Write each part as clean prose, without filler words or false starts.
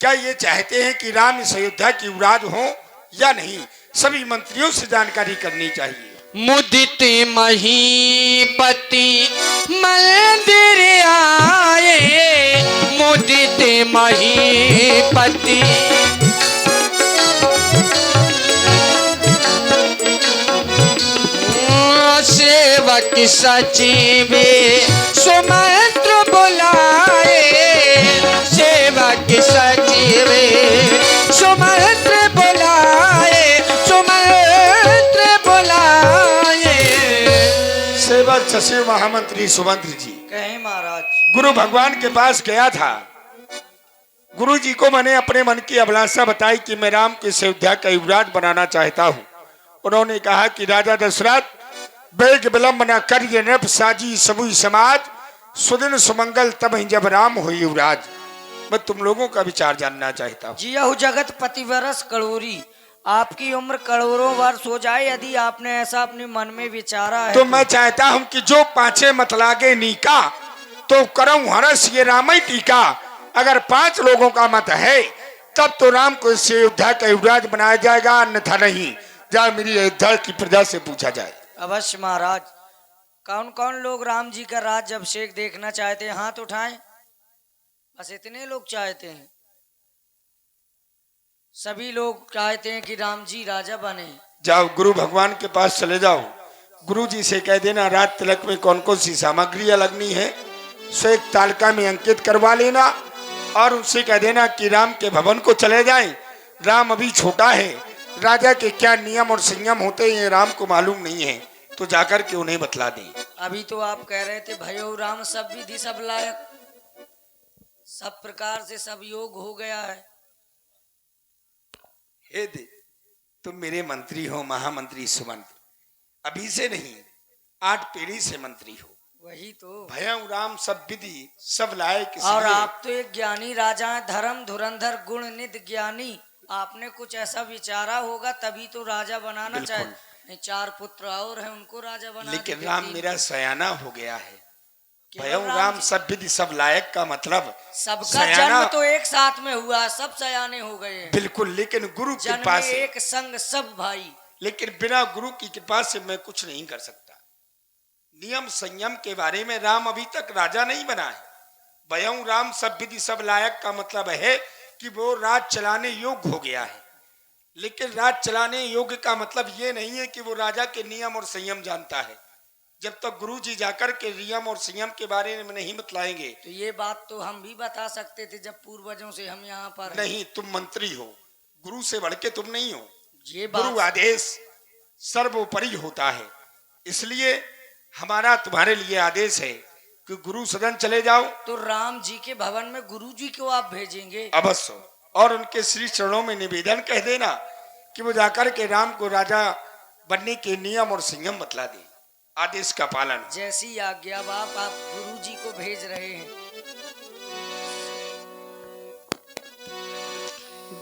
क्या ये चाहते हैं कि राम इस अयोध्या की युवराज हो या नहीं? सभी मंत्रियों से जानकारी करनी चाहिए। मुदित महीपति मंदिर आए, मुदित महीपति सेवक सचिव सुमंत्र बुलाए, सेवक सचिव सुमंत्र बुलाए, सुमंत्र बुलाए। सेवक सचिव महामंत्री सुमंत्र जी कहें महाराज। गुरु भगवान के पास गया था। गुरु जी को मैंने अपने मन की अभिलाषा बताई कि मैं राम को इस अयोध्या का युवराज बनाना चाहता हूँ। उन्होंने कहा कि राजा दशरथ, बेग विलंब न कर ये नृप साजी समूह समाज, सुदिन सुमंगल तब ही जब राम हो युवराज। मैं तुम लोगों का विचार जानना चाहता हूँ। जिया जगत पतिवरस कड़ोरी, आपकी उम्र करोड़ों वर्ष हो जाए, यदि आपने ऐसा अपने मन में विचारा है तो मैं चाहता हूँ कि जो पांचे मत लागे नीका, तो करऊं हरस ये राम ही टीका। अगर 5 लोगों का मत है तब तो राम को इस अयोध्या का युवराज बनाया जाएगा, अन्यथा नहीं। जा मेरी अयोध्या की प्रजा से पूछा जाए। अवश्य महाराज। कौन कौन लोग राम जी का राज अभिषेक देखना चाहते हैं? हाथ उठाएं। बस इतने लोग चाहते हैं। सभी लोग चाहते हैं कि राम जी राजा बने। जाओ गुरु भगवान के पास चले जाओ। गुरु जी से कह देना रात तिलक में कौन कौन सी सामग्रियां लगनी है सो एक तालिका में अंकित करवा लेना, और उनसे कह देना कि राम के भवन को चले जाएं। राम अभी छोटा है, राजा के क्या नियम और संयम होते हैं राम को मालूम नहीं है, तो जाकर के उन्हें बतला दें। अभी तो आप कह रहे थे भयो राम सब विधि सब लायक, सब प्रकार से सब योग हो गया है। हे दे, तुम मेरे मंत्री हो, महामंत्री सुमंत्र। अभी से नहीं, 8 पीढ़ी से मंत्री हो। वही तो। भयं राम सब विधि सब लायक। और आप तो एक ज्ञानी राजा हैं, धर्म धुरंधर गुण निध ज्ञानी। आपने कुछ ऐसा विचारा होगा तभी तो राजा बनाना चाहे। नहीं, 4 पुत्र और हैं, उनको राजा बना। लेकिन राम मेरा सयाना हो गया है। भयं राम सब विधि सब लायक का मतलब सबका जन्म तो एक साथ में हुआ, सब सयाने हो गए हैं। बिल्कुल, लेकिन गुरु की कृपा से एक संग सब भाई। लेकिन बिना गुरु की कृपा से मैं कुछ नहीं कर सकता। नियम संयम के बारे में राम अभी तक राजा नहीं बना है। भयं राम सब विधि सब लायक का मतलब है कि वो राज चलाने योग्य हो गया है। लेकिन राज चलाने योग्य का मतलब ये नहीं है कि वो राजा के नियम और संयम जानता है। जब तक गुरु जी जाकर के नियम और संयम के बारे में नहीं बतलाएंगे। तो ये बात तो हम भी बता सकते थे जब पूर्वजों से हम यहाँ पर। नहीं, तुम मंत्री हो, गुरु से बढ़ के तुम नहीं हो। ये बात गुरु आदेश सर्वोपरि होता है। इसलिए हमारा तुम्हारे लिए आदेश है कि गुरु सदन चले जाओ। तो राम जी के भवन में गुरु जी को आप भेजेंगे? अवश्य, और उनके श्री चरणों में निवेदन कह देना कि वो जाकर के राम को राजा बनने के नियम और संयम बतला दे। आदेश का पालन। जैसी आज्ञा बाप, आप गुरु जी को भेज रहे हैं।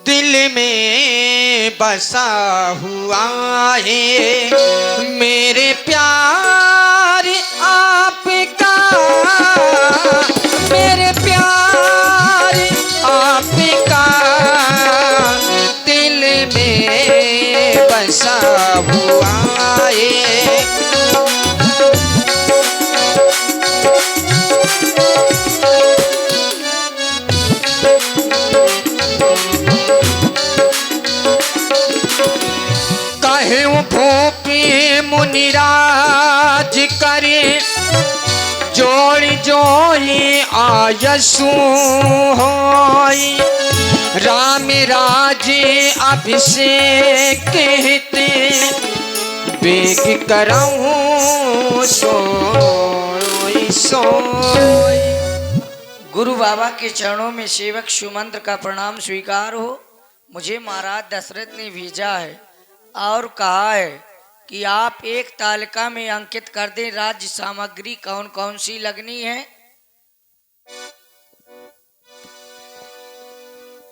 दिल में बसा हुआ है मेरे प्यार आपका, मेरे प्यार आपका, दिल में बसा हुआ है। मुनिराज करे जोड़ी जोड़ी आयसु होई, राम राज अभिषेक कहते बेग कराऊं सोई सोई। गुरु बाबा के चरणों में सेवक सुमंत्र का प्रणाम स्वीकार हो। मुझे महाराज दशरथ ने भेजा है और कहा है कि आप एक तालिका में अंकित कर दें राज्य सामग्री कौन कौन सी लगनी है।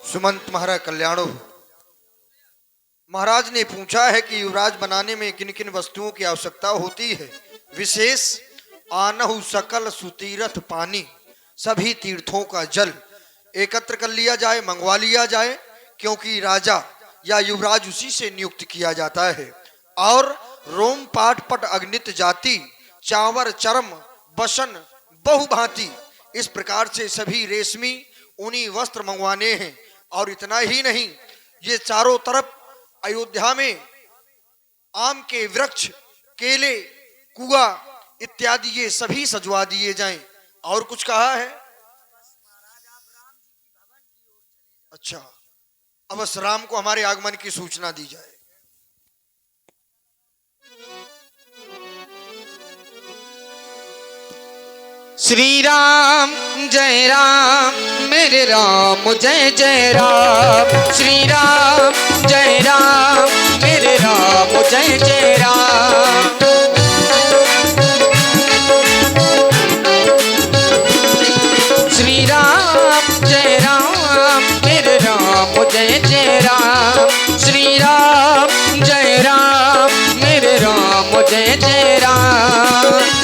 सुमंत महाराज कल्याणो, महाराज ने पूछा है कि युवराज बनाने में किन किन वस्तुओं की आवश्यकता होती है। विशेष आनहु सकल सुतीरथ पानी, सभी तीर्थों का जल, एकत्र कर लिया जाए, मंगवा लिया जाए, क्योंकि राजा या युवराज उसी से नियुक्त किया जाता है। और रोम पाट पट अग्नित जाति, चावर चरम बसन बहुभांति, इस प्रकार से सभी रेशमी ऊनी वस्त्र मंगवाने हैं। और इतना ही नहीं, ये चारों तरफ अयोध्या में आम के वृक्ष, केले, कुआ इत्यादि ये सभी सजवा दिए जाएं। और कुछ कहा है? अच्छा, अवश्य राम को हमारे आगमन की सूचना दी जाए। श्री राम मेरे राम जय जय राम। श्री राम मेरे राम जय जय राम। श्री राम मेरे राम जय जय राम। श्री राम मेरे राम जय जय राम।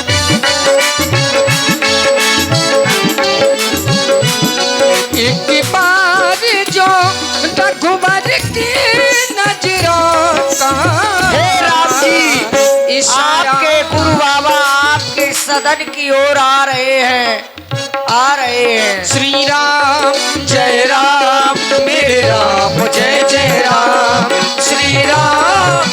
एक बार जो रघुवर की नजरों का, हे राम जी, आपके गुरु बाबा आपके सदन की ओर आ रहे हैं। श्री राम मेरे राम जय जय राम। श्री राम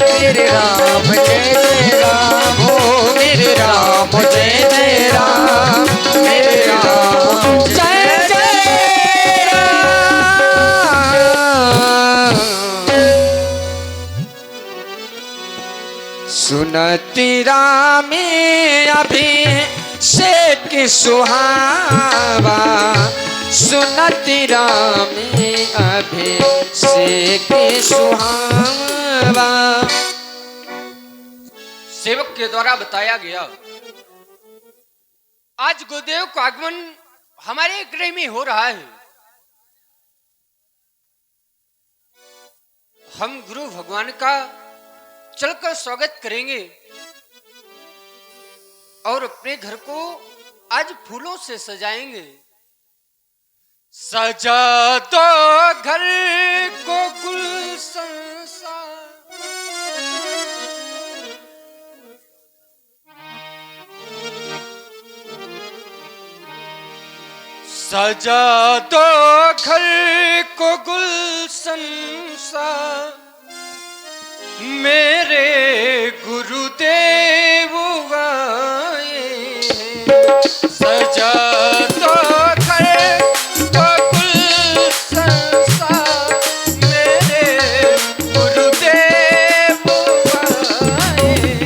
मेरे राम जय जय राम। ओ मेरे राम जय जय राम। मेरे राम जय जय राम। सुनती रामे अभिषेक सुहावा। सुनती रामे अभिषेक सुहावा। सेवक के द्वारा बताया गया, आज गुरुदेव का आगमन हमारे गृह में हो रहा है। हम गुरु भगवान का चलकर स्वागत करेंगे और अपने घर को आज फूलों से सजाएंगे। सजा दो घर को गुलशन सा, सजा दो घर को गुलशन सा। मेरे गुरुदेव आए हैं। सजा दो घर को गुलशन सा। मेरे गुरुदेव आए हैं।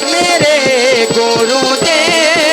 मेरे गुरुदेव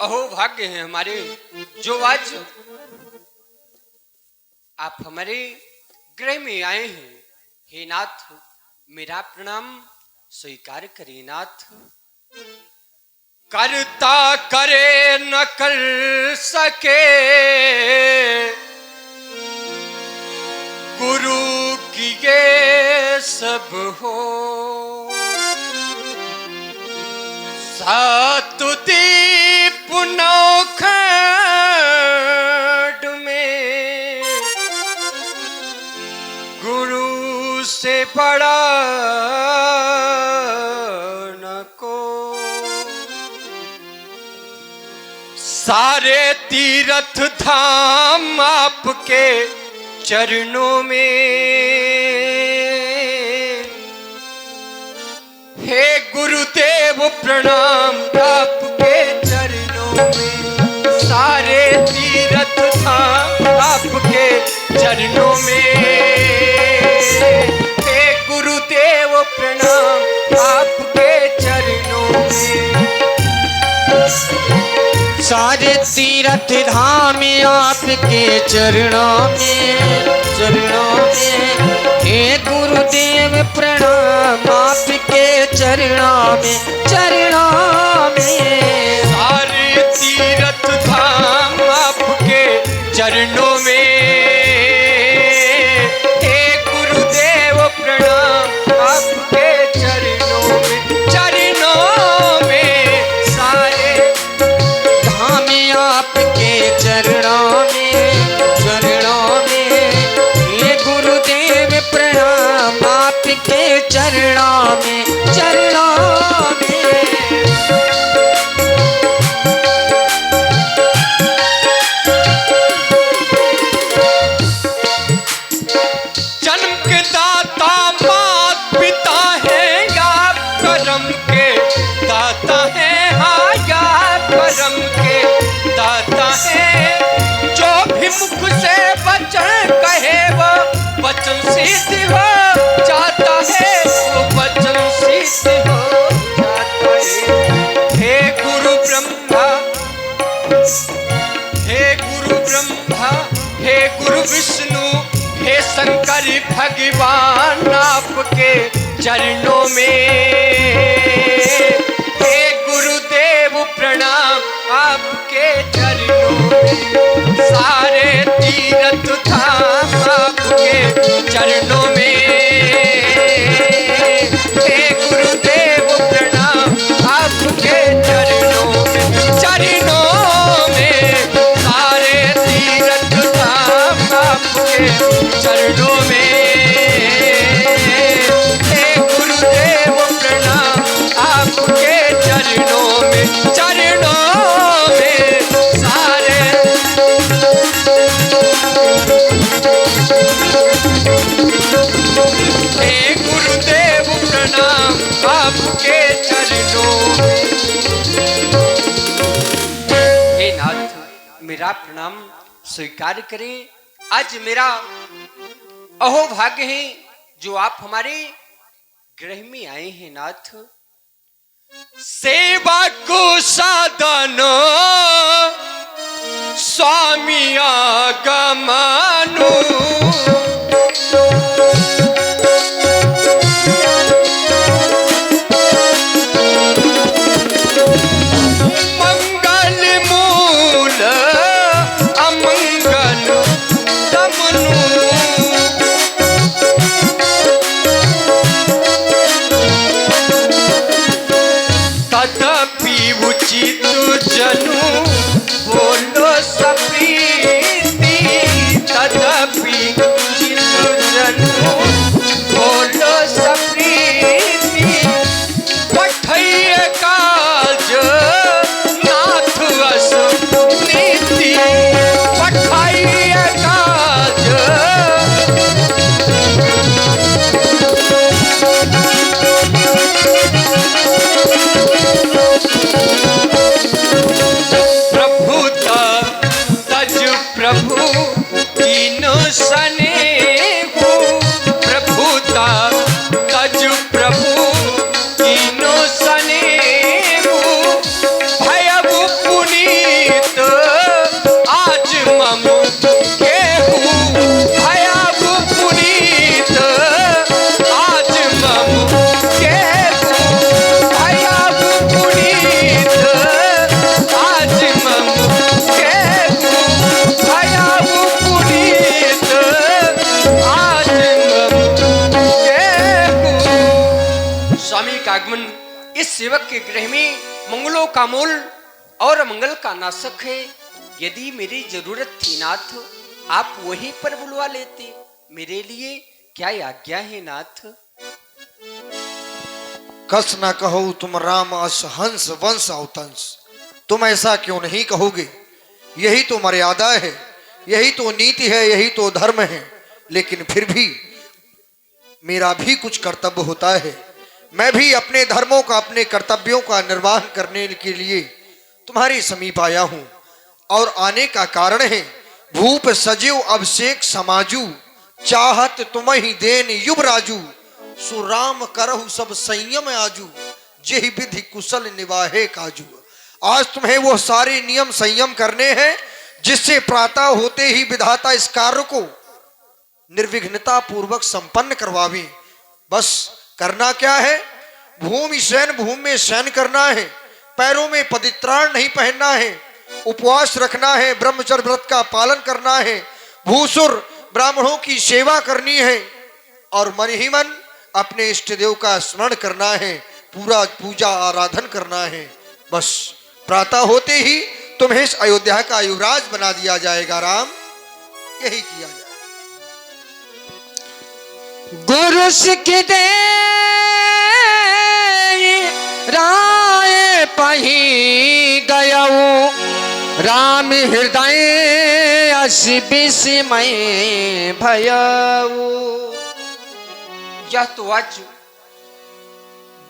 अहो भाग्य है हमारे जो आज आप हमारे गृह में आए हैं। हे नाथ, मेरा प्रणाम स्वीकार करिए नाथ। करता करे न कर सके, गुरु की ये सब हो। सात दीप नौखंड में, गुरु से बड़ा न को। सारे तीर्थ धाम आपके चरणों में। हे गुरुदेव प्रणाम आपके चरणों में। सारे तीर्थ धाम आपके चरणों में। हे गुरुदेव प्रणाम आपके चरणों में। सारे तीर्थ धाम आपके चरणों में, चरणों में। हे गुरुदेव प्रणाम आपके चरणों में, चरणों में। सारे तीर्थ धाम आपके चरणों में। हे गुरुदेव प्रणाम आपके चरणों में, चरणों में। सारे आपके चरणों में, चरणों में। हे गुरुदेव प्रणाम आपके चरणों में, चरणों में। जन्म के दाता मात पिता है या करम के दाता है। हाँ, या करम के दाता है। जो भी मुख से वचन कहे वो वचन सिद्ध हो जाता है, वो वचन सिद्ध हो जाता है। हे गुरु ब्रह्मा, हे गुरु ब्रह्मा, हे गुरु विष्णु, हे शंकर भगवान आपके चरणों में। हे गुरुदेव प्रणाम आपके चरणों में। सारे तीर्थ धाम आपके चरणों में। हे गुरुदेव प्रणाम आपके चरणों में, चरणों में। सारे तीर्थ धाम आपके चरणों में। हे गुरुदेव प्रणाम आपके चरणों में, चरणों में। सारे हे गुरुदेव प्रणाम आपके चरणों में। हे नाथ, मेरा प्रणाम स्वीकार करें। आज मेरा अहो भाग्य है जो आप हमारे गृह में आए हैं नाथ। सेवा को साधन स्वामी आगमनु। मंगल मूल अमंगल दमनु। तदपि उचित जनु बोलो सप्रीति। तदपि उचित जनु बोलो सप्रीति। पठैय काज नाथ अस नीति। पठैय काज आगमन इस सेवक के गृह में मंगलों का मूल और मंगल का नाशक है। यदि मेरी जरूरत थी नाथ, आप वहीं पर बुलवा लेते। मेरे लिए क्या आज्ञा है नाथ? कस न कहो तुम राम अस हंस वंश अवतंस। तुम ऐसा क्यों नहीं कहोगे? यही तो मर्यादा है, यही तो नीति है, यही तो धर्म है। लेकिन फिर भी मेरा भी कुछ कर्तव्य होता है। मैं भी अपने धर्मों का, अपने कर्तव्यों का निर्वाह करने के लिए तुम्हारे समीप आया हूं। और आने का कारण है भूप सजीव अभिषेक समाजू, चाहत तुम ही देन युवराजू। सुराम करहु सब संयम आजू, जेहि विधि कुशल निवाहे काजू। आज तुम्हें वो सारे नियम संयम करने हैं जिससे प्रातः होते ही विधाता इस कार्य को निर्विघ्नता पूर्वक संपन्न करवावे। बस करना क्या है? भूमि में शयन करना है, पैरों में पवित्राण नहीं पहनना है, उपवास रखना है, ब्रह्मचर्य व्रत का पालन करना है, भूसुर ब्राह्मणों की सेवा करनी है और मन ही मन अपने इष्ट देव का स्मरण करना है, पूरा पूजा आराधन करना है। बस प्रातः होते ही तुम्हें इस अयोध्या का युवराज बना दिया जाएगा राम। यही किया जाए। गुरु सिख दे राय पही गयऊ, राम हृदय असी विस्मय भयऊ। यह तो आज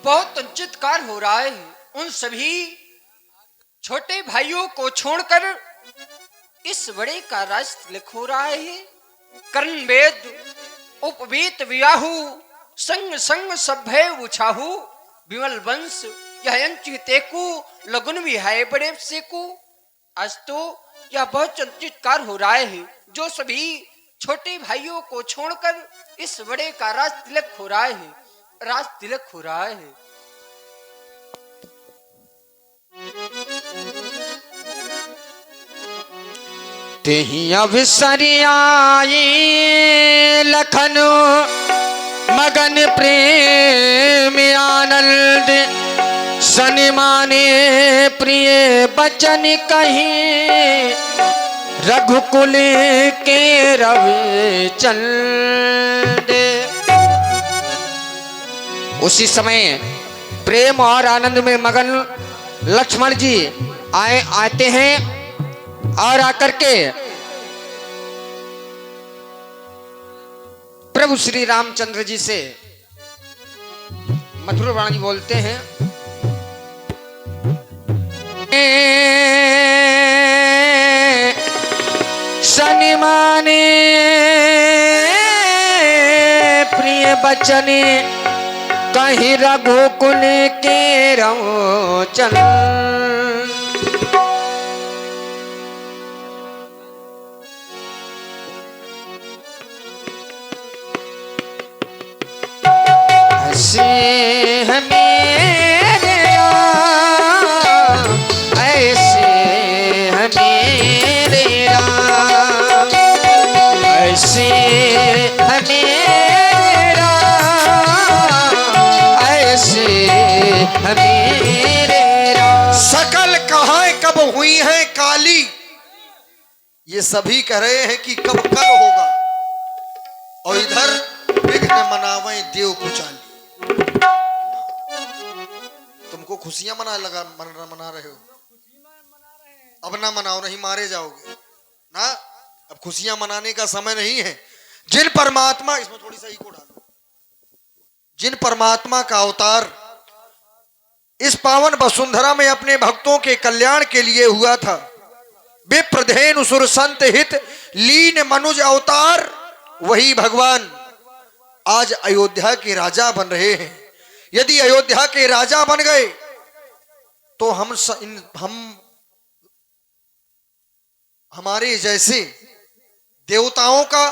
बहुत चित्कार हो रहा है। उन सभी छोटे भाइयों को छोड़कर इस बड़े का राज तिलक हो रहा है। कर्ण वेद उपवीत वियाहू, संग संग सभ्य उछाहू। विमल वंश यह अंचितेकु, लगुन विहाय बड़े सेकु। आज तो यह बहुत चित्कार हो रहा है। जो सभी छोटे भाइयों को छोड़कर इस बड़े का राज तिलक हो रहा है, राज तिलक हो रहा है। तेहि अवसर आई लखन, मगन प्रेम आनंद। सनिमाने प्रिय बचन कही, रघुकुल के रवि चंदे। उसी समय प्रेम और आनंद में मगन लक्ष्मण जी आते हैं और आकर के प्रभु श्री रामचंद्र जी से मधुर वाणी बोलते हैं। सनिमाने प्रिय बचन कहीं, रघुकुल के रोचन। ऐसे हमेरे राम, ऐसे हमेरे राम, ऐसे हमेरे राम, ऐसे हमेरे राम। सकल कहां कब हुई है काली, ये सभी कह रहे हैं कि कब कल होगा। और इधर विघ्न मनावे देव कुचाली। तुमको खुशियां मना रहे हो। अब ना मनाओ, नहीं मारे जाओगे ना। अब खुशियां मनाने का समय नहीं है। जिन परमात्मा, इसमें थोड़ी सा इको डालो, जिन परमात्मा का अवतार इस पावन वसुंधरा में अपने भक्तों के कल्याण के लिए हुआ था, विप्रधेनु सुर संत हित लीन मनुज अवतार, वही भगवान आज अयोध्या के राजा बन रहे हैं। यदि अयोध्या के राजा बन गए तो हम हमारे जैसे देवताओं का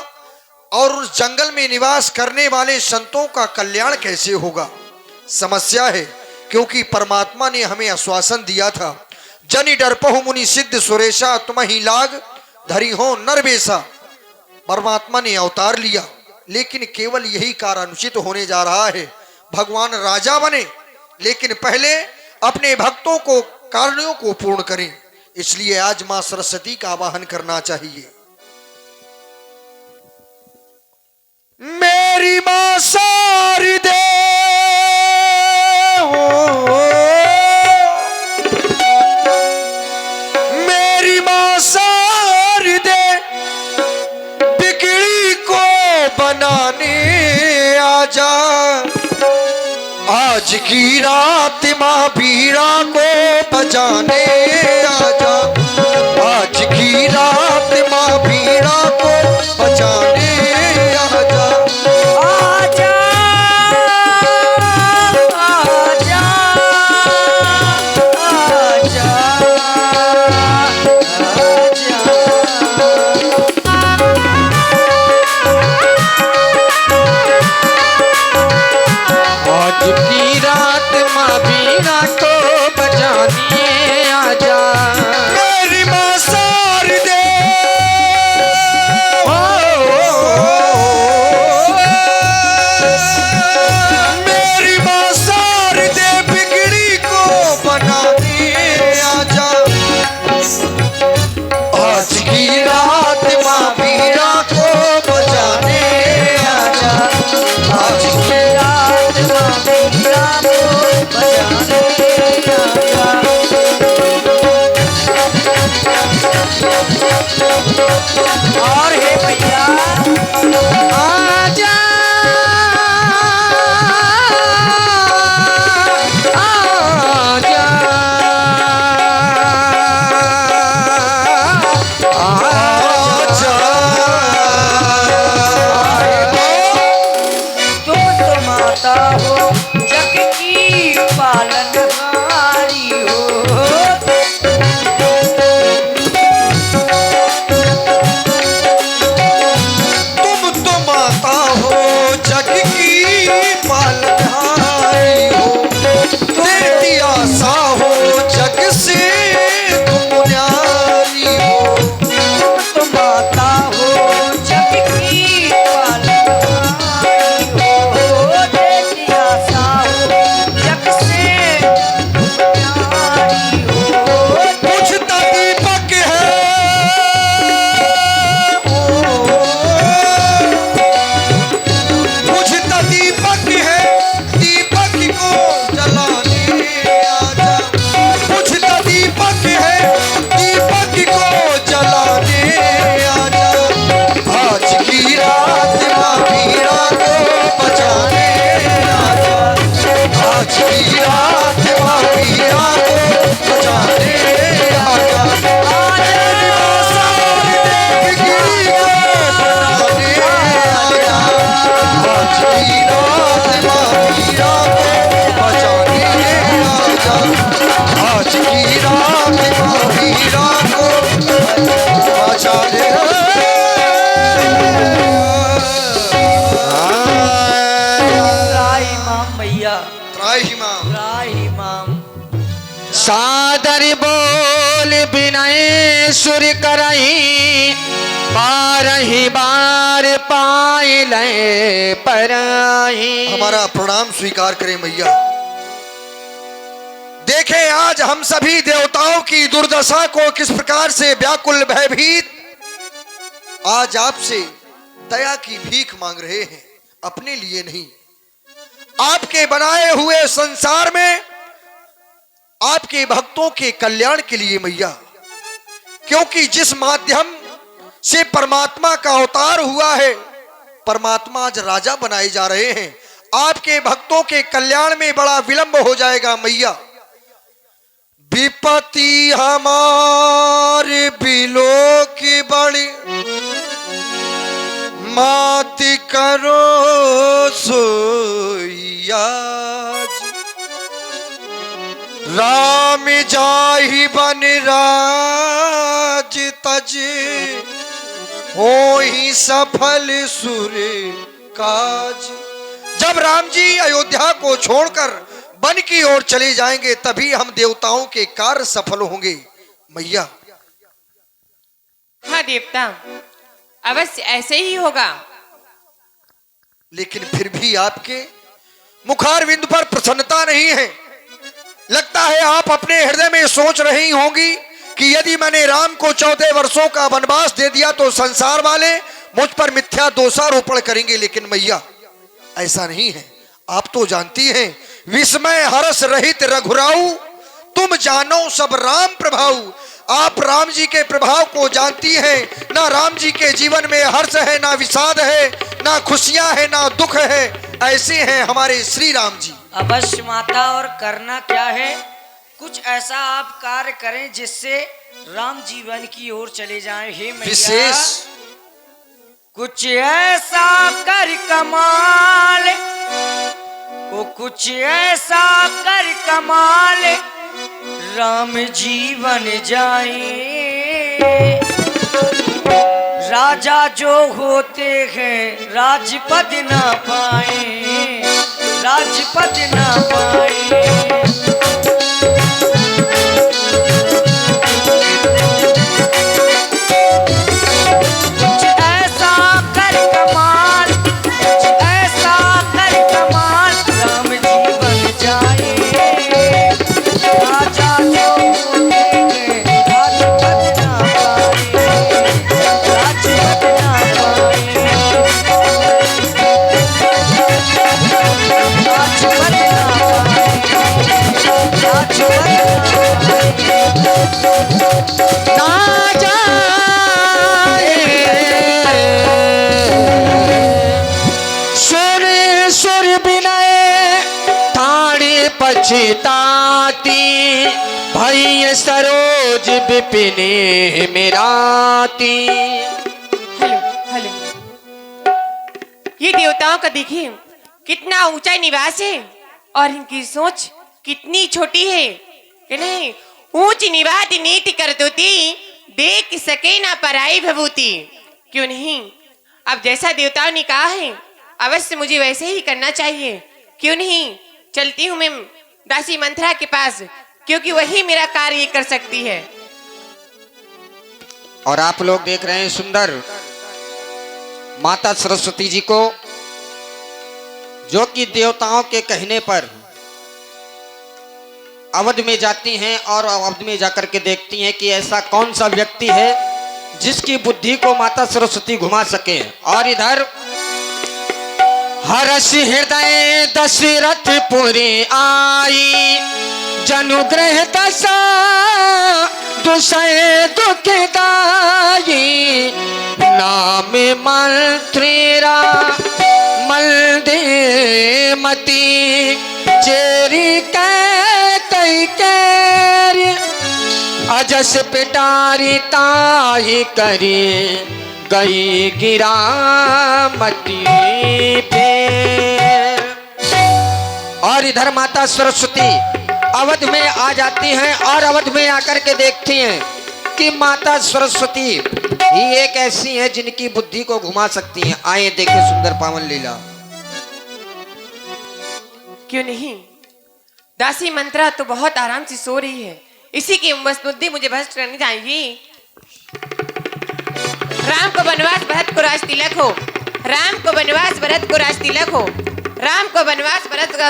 और उस जंगल में निवास करने वाले संतों का कल्याण कैसे होगा? समस्या है। क्योंकि परमात्मा ने हमें आश्वासन दिया था, जनि डरपहु मुनि सिद्ध सुरेशा, तुम ही लाग धरी हो नरवेशा। परमात्मा ने अवतार लिया, लेकिन केवल यही कार्य अनुचित होने जा रहा है। भगवान राजा बने लेकिन पहले अपने भक्तों को कार्यों को पूर्ण करें। इसलिए आज मां सरस्वती का आवाहन करना चाहिए। मेरी मां शारदे मेरी मां शारदे बिगड़ी को बनाने आजा। आज की रात मां बीड़ा को बजाने आजा। आज की रात मां बीड़ा को बजाने आजा। आजा आजा आजा आज की रात माँ बीना को बजाने आजा। मेरी मां शारदे मेरी मां शारदे बिगड़ी को बनाने आजा। आज की रात मां बीड़ा को बजाने आजा। आज की रात मां बीड़ा को बजाने आजा। और हे भैया आजा आजा तुम तो माता हो जग की पालनहारी हो। तुम तो माता हो जग की पालनहारी हो। तेरी आशा हो जग से तुम न्यारी हो। तुम तो माता हो जग की पालनहारी हो। तेरी आशा हो जग से न्यारी हो। बुझता दीपक है बुझता दीपक है, दीपक को जलाने आजा। बुझता दीपक है, दीपक को जलाने आजा। आज की रात मां बीड़ा को बजाने आजा। आज की रात मां बीड़ा को बजाने आजा। मेरी मां शारदे बिगड़ी को बनाने आजा। आज की रात मां बीड़ा को बजाने आजा। आज की रात मां बीड़ा को बजाने राही माम भैया त्राही मां राही माम। सादर बोल विनय सुर करही बारही बार पाए लय परही। हमारा प्रणाम स्वीकार करें मैया। देखें आज हम सभी देवताओं की दुर्दशा को किस प्रकार से व्याकुल भयभीत आज आपसे दया की भीख मांग रहे हैं। अपने लिए नहीं, आपके बनाए हुए संसार में आपके भक्तों के कल्याण के लिए मैया। क्योंकि जिस माध्यम से परमात्मा का अवतार हुआ है, परमात्मा आज राजा बनाए जा रहे हैं। आपके भक्तों के कल्याण में बड़ा विलंब हो जाएगा मैया। विपत्ति हमारे बिलो की बड़ी मात करो सोयाज। राम जाहि बन राज तज हो ही सफल सुर काज। जब राम जी अयोध्या को छोड़कर वन की ओर चले जाएंगे तभी हम देवताओं के कार्य सफल होंगे मैया। हाँ देवता, अवश्य ऐसे ही होगा। लेकिन फिर भी आपके मुखारविंद पर प्रसन्नता नहीं है। लगता है आप अपने हृदय में सोच रही होंगी कि यदि मैंने राम को 14 वर्षों का वनवास दे दिया तो संसार वाले मुझ पर मिथ्या दोषारोपण करेंगे। लेकिन मैया, ऐसा नहीं है। आप तो जानती हैं, विस्मय हर्ष रहित रघुराऊ, तुम जानो सब राम प्रभाऊ। आप राम जी के प्रभाव को जानती हैं। ना राम जी के जीवन में हर्ष है, ना विषाद है, ना खुशियां है, ना दुख है। ऐसे हैं हमारे श्री राम जी। अवश्य माता, और करना क्या है? कुछ ऐसा आप कार्य करें जिससे राम जीवन की ओर चले जाएं। हे मैया, विशेष कुछ ऐसा कर कमाल, वो कुछ ऐसा कर कमाल, राम जीवन जाए। राजा जो होते हैं राजपद ना पाए, राजपद ना पाए। कुछ ऐसा कर कमाल, कुछ ऐसा कर कमाल, राम जीवन जाए। राजा जो होते हैं राजपद ना पाए, राजपद ना पाए, राजपद ना पाए, राजपद ना जाए सुर सुर विनय ठाणे पछताती, भई सरोज विपिने मेराती। हेलो हेलो, ये देवताओं का देखिए कितना ऊंचा निवास है और इनकी सोच कितनी छोटी है कि नहीं। ऊंच निवात नीति कर दोती, देख सके ना पराई भभूति। क्यों नहीं, अब जैसा देवताओं ने कहा है अवश्य मुझे वैसे ही करना चाहिए। क्यों नहीं, चलती हूँ मैं दासी मंथरा के पास, क्योंकि वही मेरा कार्य कर सकती है। और आप लोग देख रहे हैं सुंदर माता सरस्वती जी को, जो कि देवताओं के कहने पर अवध में जाती हैं और अवध में जाकर के देखती हैं कि ऐसा कौन सा व्यक्ति है जिसकी बुद्धि को माता सरस्वती घुमा सके। और इधर हर्ष हृदय दशरथ पुरी आई, जनुग्रह दशा दुसय दुखदाई, नाम मंत्रेरा मल दे मती, चेरी कई कैर, अजस पिटारी ताही करी, गई गिरा मती पे। और इधर माता सरस्वती अवध में आ जाती हैं और अवध में आकर के देखती हैं कि माता सरस्वती ही एक ऐसी है जिनकी बुद्धि को घुमा सकती हैं। आए देखें सुंदर पावन लीला। क्यों नहीं, दासी मंत्रा तो बहुत आराम से सो रही है, इसी की बस बुद्धि मुझे भ्रष्ट करनी चाहिए। राम को वनवास भरत को राज तिलक हो, राम को वनवास भरत को राज तिलक हो, राम को वनवास भरत का।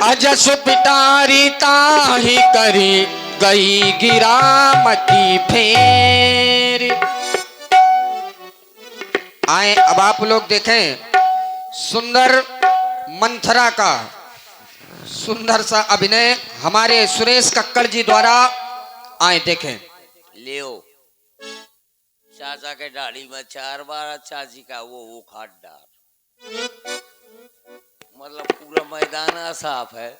अजस पिटारी ताही करी, गई गिरा मती फेर। आए अब आप लोग देखें सुंदर मंथरा का सुंदर सा अभिनय हमारे सुरेश कक्कड़ जी द्वारा। आए देखें। लियो चाचा के दाढ़ी में 4 बार चाची का वो खाट डाल, मतलब पूरा मैदान साफ है।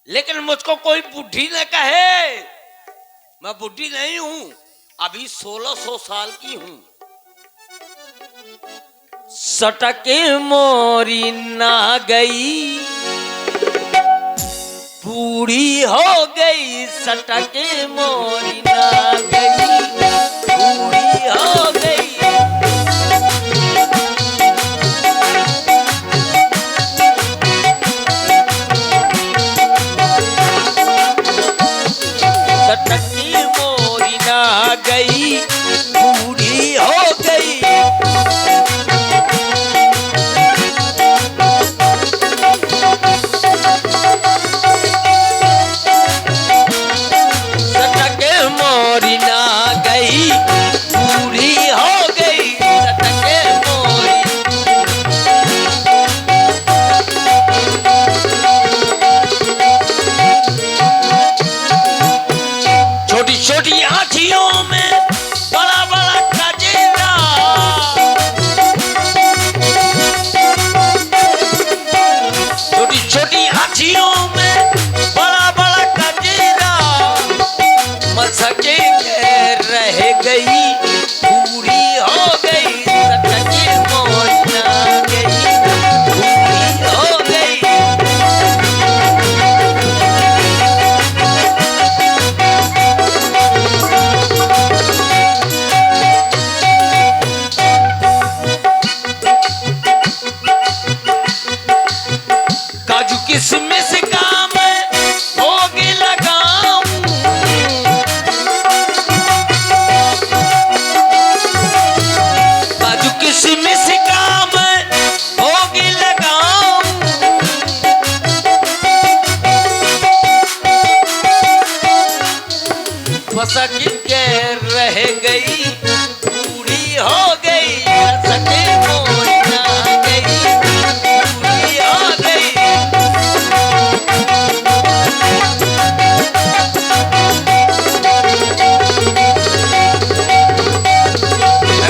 लेकिन मुझको कोई बुढ़ी न कहे, मैं बुढ़ी नहीं हूं, अभी 1600 साल की हूं। सटके मोरी ना गई, बूढ़ी हो गई, सटके मोरी ना गई, बूढ़ी हो गई। सटके मोरी ना गई, बूढ़ी हो गई। आँखियों में बड़ा बड़ा कजरा मसके रह गई पूरी हो गई सटके मोहना गई पूरी हो गई। काजू किसमिस का मैं भोग लगाऊं काजू किसमिस का मैं भोग लगाऊं फसक के रह गई पूरी हो गई सके मोहना गई पूरी हो गई।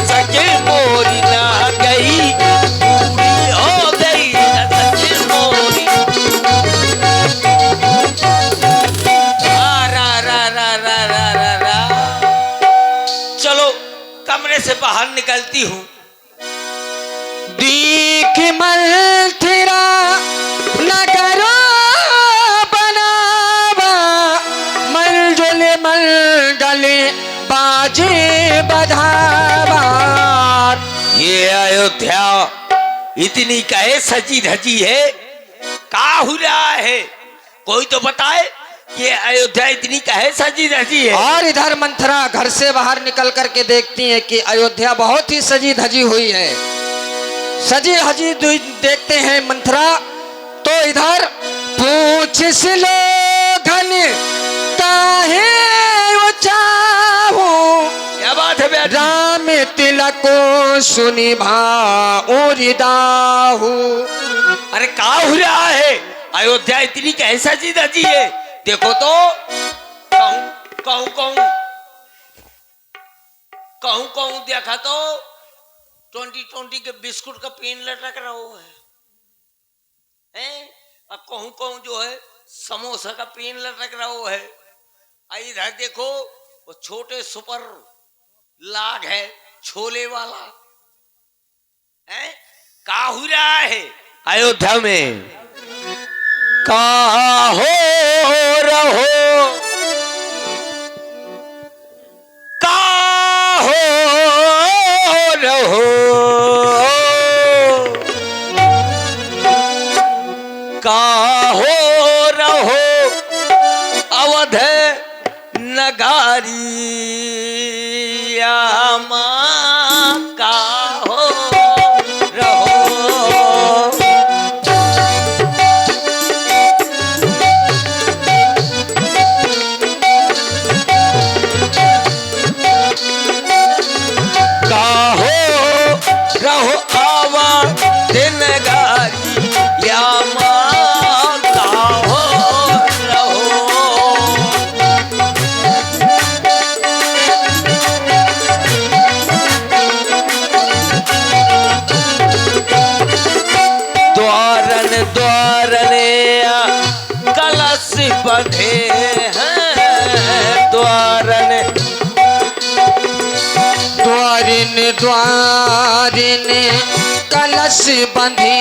सके मोरी ना गई पूरी हो गई सके मोरी। रा रा रा रा रा रा रा। चलो कमरे से बाहर निकलती हूँ। दीख मंथिरा नगरो बनावा मंजुल मंगल बाजे बधावा। ये अयोध्या इतनी कहे सजी धजी है का हो रहा है कोई तो बताए ये अयोध्या इतनी कहे सजी धजी है। और इधर मंथरा घर से बाहर निकल करके देखती है कि अयोध्या बहुत ही सजी धजी हुई है। सजी हजी देखते हैं मंथरा तो इधर पूछ सिलो घन काहे उचाहू क्या बात है बेटा? राम तिलको सुनि भाऊ। अरे का हो रहा है अयोध्या इतनी कहे सजी धजी है देखो तो कहूं कहूं कहूं कहूं कहूं देखा तो 2020 के बिस्कुट का पेन लटक रहा है और कहूं कहूं जो है समोसा का पेन लटक रहा है। इधर देखो वो छोटे सुपर लाग है छोले वाला है का हो रहा है अयोध्या में का हो रहो का हो रहो का हो रहो अवध नगारिया माँ का हो रहो। रहो आवा दिन गारी या माँ का हो रहो। द्वारन द्वारन कलश बंधे हैं द्वारन द्वारिन द्वारिन कलश बंधे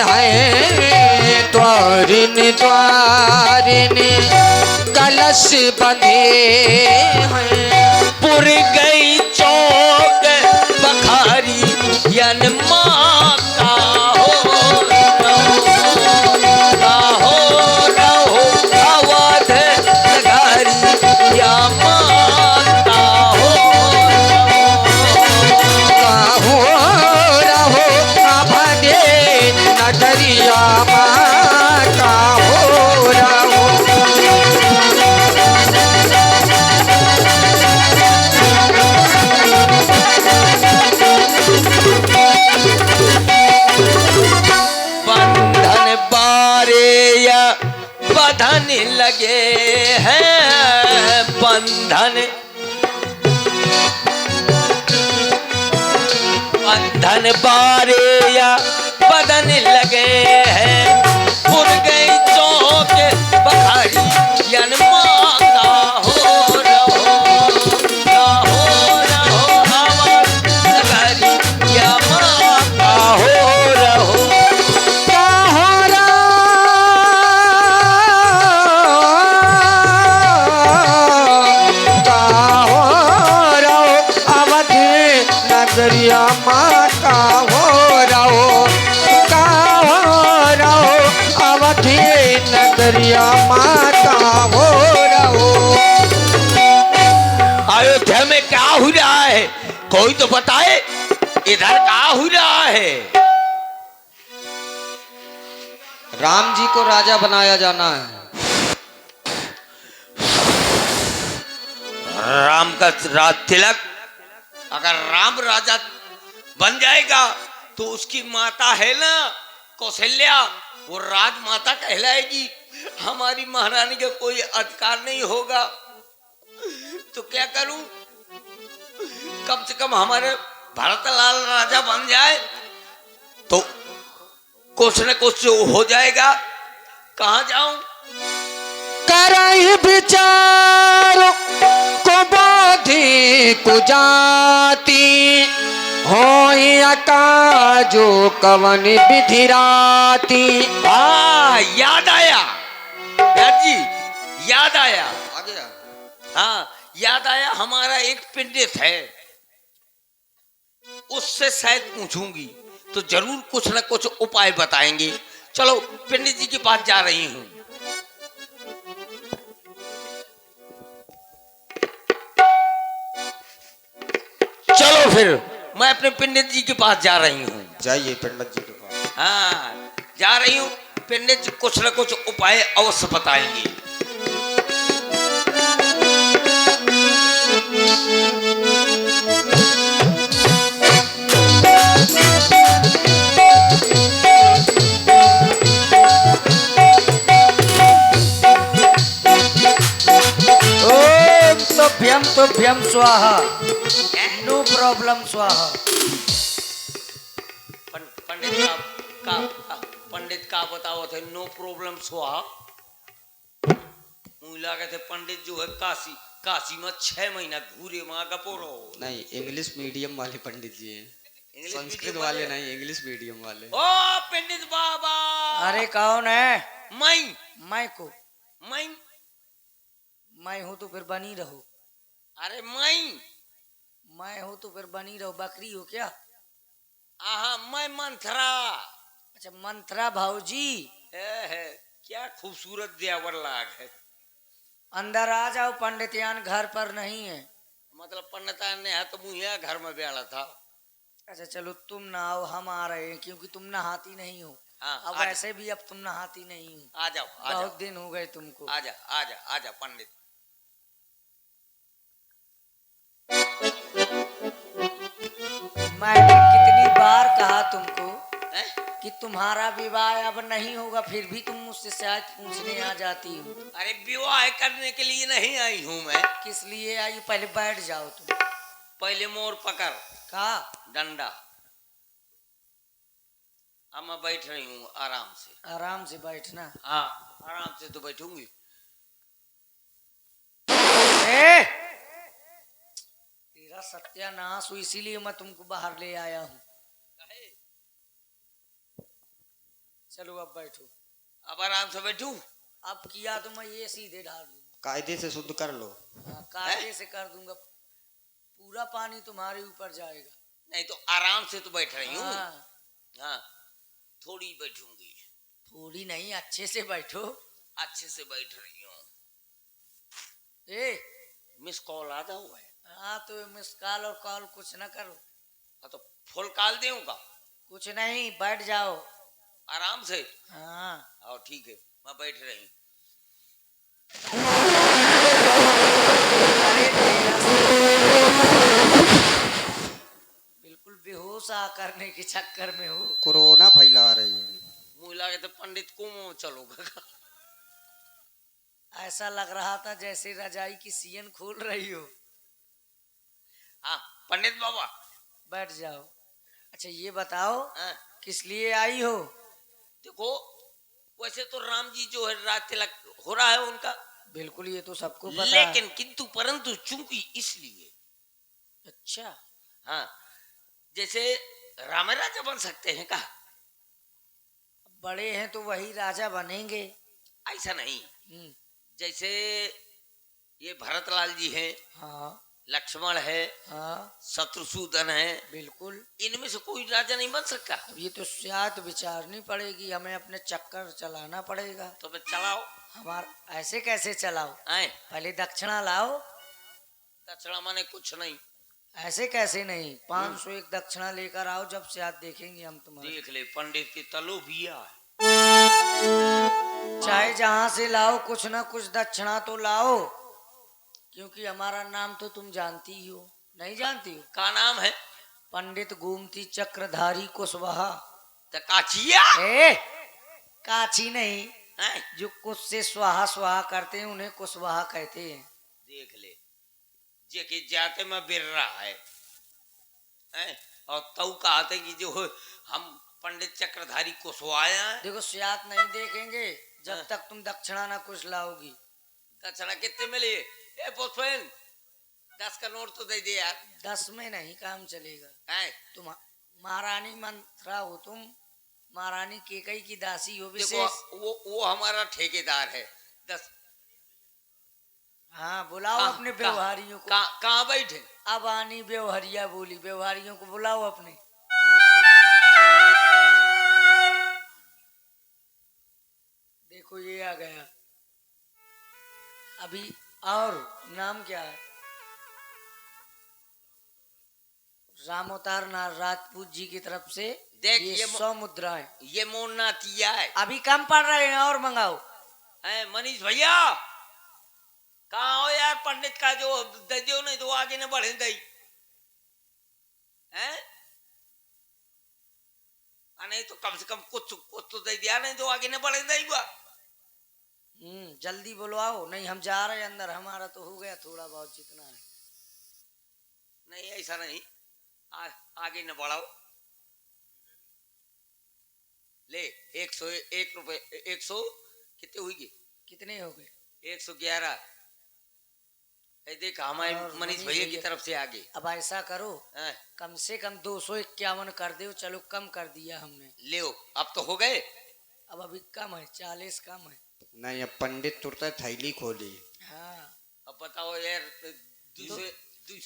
हैं द्वारिन द्वारिन कलश बंधे हैं। पुर गई चौक बखारी यन माँ का हो रहो अवध नगारी या माँ का हो रहो अभगे नगरिया माँ का हो रहो। बंधन बारे या बंधन लगे हैं बंधन बंधन बारे या बदन लगे हैं पुर गई चो अयोध्या नगरिया माता हो रहो। अयोध्या में क्या हो रहा है, कोई तो बताए, इधर क्या हो रहा है। राम जी को राजा बनाया जाना है। राम का राज तिलक, अगर राम राजा बन जाएगा तो उसकी माता है ना कौशल्या, वो राजमाता कहलाएगी। हमारी महारानी का कोई अधिकार नहीं होगा। तो क्या करूं, कम से कम हमारे भरतलाल राजा बन जाए तो कुछ न कुछ हो जाएगा। कहाँ जाऊं? करहि विचार को बोधि को जाति होई अकाजो कवन विधि राति। याद आया याद जी, याद आया। आ गया। हाँ याद आया, हमारा एक पंडित है, उससे शायद पूछूंगी तो जरूर कुछ न कुछ उपाय बताएंगे। चलो पंडित जी के पास जा रही हूँ। चलो फिर मैं अपने पंडित जी के पास जा रही हूँ। जाइए पंडित जी के पास। हाँ जा रही हूँ, पंडित जी कुछ न कुछ उपाय अवश्य बताएंगे। तुभ्यम स्वाहा, नो प्रॉब्लम स्वाहा। पंडित का बताओ थे नो प्रॉब्लम स्वाहा। मुझे लगा थे पंडित जो है काशी में 6 महीना घूरे वहां गपोरो। नहीं, इंग्लिश मीडियम वाले पंडित जी हैं, इंग्लिश संस्कृत मीडियम वाले नहीं, इंग्लिश मीडियम वाले। ओ पंडित बाबा। अरे कौन है? मैं मैं हूँ तो फिर बनी रहो। अरे मैं हूँ तो फिर बनी रहो। बकरी हो क्या? आहा मैं मंथरा। अच्छा मंत्रा भाऊजी, है क्या खूबसूरत देवर लाग है। अंदर आ जाओ, पंडितयान घर पर नहीं है। मतलब पंडितान ने है तो मुझे घर में बैठा था। अच्छा चलो तुम ना आओ, हम आ रहे हैं, क्योंकि तुम नहाती नहीं हो। हाँ, अब आ वैसे भी अब तुम नहाती नहीं हो। आ जाओ बहुत दिन हो गए तुमको। आजा पंडित। मैंने कितनी बार कहा तुमको हैं? कि तुम्हारा विवाह अब नहीं होगा, फिर भी तुम मुझसे शायद पूछने आ जाती हो। अरे विवाह करने के लिए नहीं आई हूँ मैं। किस लिए आई? पहले बैठ जाओ तुम। पहले मोर पकड़ कहा? डंडा। अब मैं बैठ रही हूँ आराम से। आराम से बैठना। हाँ आराम से तो बैठूंगी। तेरा सत्यानाश हो, इसीलिए मैं तुमको बाहर ले आया हूँ। चलो अब बैठो। अब आराम से बैठूं। अब किया तो मैं ये सीधे डाल दूंगा। कायदे से शुद्ध कर लो। हाँ, कायदे से कर दूंगा। पूरा पानी तुम्हारे ऊपर जाएगा। नहीं तो आराम से तो बैठ रही हूँ। हाँ, हाँ थोड़ी बैठूंगी। थोड़ी नहीं, अच्छे से बैठो। अच्छे से बैठ रही हूँ। ए मिस कॉल आता हुआ है। हाँ तो मिस कॉल और कॉल कुछ ना करो। हाँ तो फुल कॉल दूंगा। कुछ नहीं, बैठ जाओ आराम से। हाँ। और ठीक है मैं बैठ रही हूँ। अरे बिल्कुल बेहोश आ करने के चक्कर में हो। कोरोना फैला रही है। मुझे लगे तो पंडित को चलोगा। ऐसा लग रहा था जैसे रजाई की सीयन खोल रही हो। हाँ पंडित बाबा बैठ जाओ। अच्छा ये बताओ, हाँ, किस लिए आई हो? देखो वैसे तो राम जी जो है राज तिलक हो रहा है उनका। बिल्कुल, ये तो सबको पता है। लेकिन किंतु परंतु चूंकि इसलिए। अच्छा हाँ जैसे राम राजा बन सकते हैं का? बड़े हैं तो वही राजा बनेंगे। ऐसा नहीं, जैसे ये भरतलाल जी हैं, हाँ लक्ष्मण है, हाँ शत्रुसूदन है, बिल्कुल। इनमें से कोई राजा नहीं बन सकता। अब ये तो शायद विचारनी पड़ेगी, हमें अपने चक्कर चलाना पड़ेगा। तो फिर चलाओ। हमारा ऐसे कैसे चलाओ? आए पहले दक्षिणा लाओ। दक्षिणा माने कुछ नहीं। ऐसे कैसे नहीं, 501 दक्षिणा लेकर आओ, जब से आज देखेंगे हम तुम्हारे। देख ले पंडित की तलो बिया है। चाहे जहां से लाओ कुछ ना कुछ दक्षिणा तो लाओ, क्योंकि हमारा नाम तो तुम जानती ही हो। नहीं जानती हो? का नाम है? पंडित गोमती चक्रधारी कुशवाहा। तो काचिया। ए, काची नहीं, आए जो कुछ से स्वाहा स्वाहा करते हैं उन्हें कुशवाहा कहते हैं। देख ले जे कि जाते में बिर रहा है। आए? और तऊ कहते कि जो हम पंडित चक्रधारी कुशवाहा हैं। देखो सियात नहीं देखेंगे जब तक तुम दक्षिणा ना कुछ लाओगी। दक्षिणा कितने मिली? ए पुष्पेन 10 का नोट तो दे दे यार। 10 में नहीं काम चलेगा। आए? तुम महारानी मंत्रा हो, तुम महारानी केकई की दासी हो देखो विशेष। वो हमारा ठेकेदार है। 10 हाँ बुलाओ अपने व्यवहारियों को। कहाँ बैठे? अब आनी व्यवहारिया बोली, व्यवहारियों को बुलाओ अपने। देखो ये आ गया अभी। और नाम क्या है? राम अवतार राजपूत जी की तरफ से। देख, ये ये 100 मुद्राएं ये मोना तिया है। अभी कम पड़ रहे हैं, और मंगाओ। मनीष भैया कहाँ हो यार? पंडित का जो दे दो नहीं तो आगे न बढ़े दई हैं? नहीं तो कम से कम कुछ तो दे दिया, नहीं तो आगे न बढ़े दई बा। जल्दी बुलवाओ, नहीं हम जा रहे हैं अंदर, हमारा तो हो गया थोड़ा बहुत जितना है। नहीं ऐसा नहीं, आगे न बढ़ाओ। ले 101 रुपए 100 कितने हुई? कितने हो गए? 111। देख हमारे और मनीष भैया की तरफ से आगे। अब ऐसा करो हैं? कम से कम 251 कर दो। चलो कम कर दिया हमने। ले अब तो हो गए। अब अभी कम है, 40 कम है। नहीं, अब पंडित तुरता थैली खोली। हाँ अब बताओ यार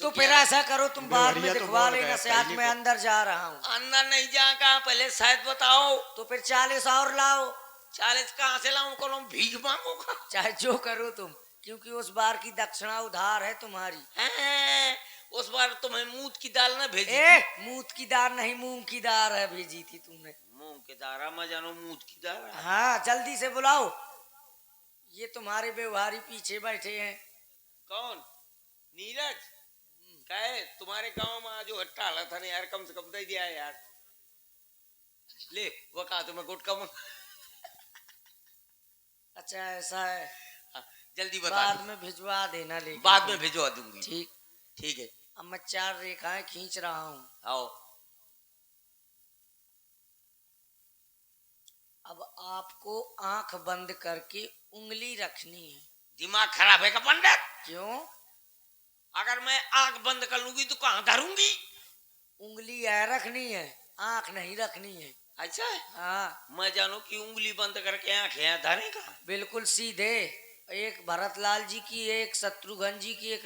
तो फिर ऐसा करो, तुम बाद में दिखवा लेना। शायद मैं अंदर जा रहा हूँ। अंदर नहीं जा, कहाँ पहले शायद बताओ। तो फिर 40 और लाओ। 40 कहाँ से लाऊं? को भीख मांगूंगा? चाहे जो करो तुम, क्योंकि उस बार की दक्षिणा उधार है तुम्हारी। उस बार तुम्हें मूत की दाल ना भेजी। मूत की दाल नहीं, मूंग की दाल है भेजी थी तुमने। मूंग की दाल मैं जानो, मूत की दाल। हाँ जल्दी से बुलाओ। ये तुम्हारे व्यवहारी पीछे बैठे हैं। कौन? नीरज कहे तुम्हारे गांव में जो हट्टा हालत था ना यार, कम से कम दे दिया यार। ले वो कहा तुम्हें गुटका अच्छा ऐसा है, जल्दी बता। बाद में भिजवा देना। लेकिन बाद में भिजवा दूंगी। ठीक ठीक है। अब मैं 4 रेखाएं खींच रहा हूँ। आओ। अब आपको आंख बंद करके उंगली रखनी है। दिमाग खराब है का पंडित? क्यों? अगर मैं आंख बंद कर लूंगी तो कहाँ धरूंगी? उंगली है रखनी है, आंख नहीं रखनी है। अच्छा है? हाँ मैं जानू कि उंगली बंद करके आंखें धरेगा। बिल्कुल सीधे। एक भरतलाल जी की, एक शत्रुघ्न जी की, एक